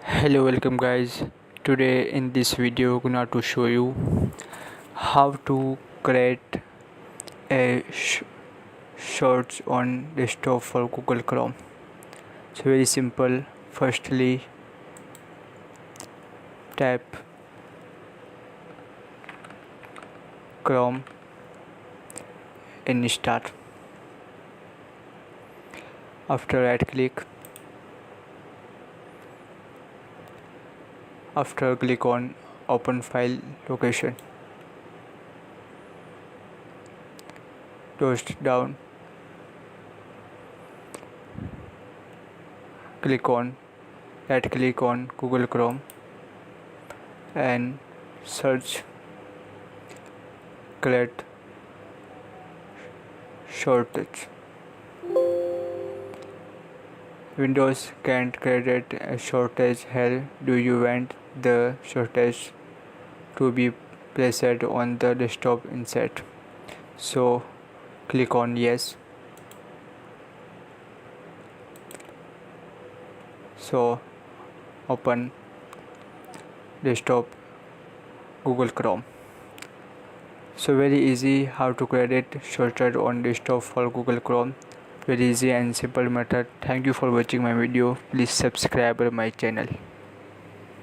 Hello, welcome guys. Today in this video gonna to show you how to create a shorts on desktop for Google Chrome. It's very simple. Firstly, tap Chrome and start. After right click. After click on open file location. Toast down. Right click on Google Chrome and search create shortage. Windows can't create a shortage here. Do you want the shortage to be placed on the desktop instead? So click on yes. So open desktop Google Chrome. So very easy how to create shortcut on desktop for Google Chrome. Very easy and simple method. Thank you for watching my video. Please subscribe my channel.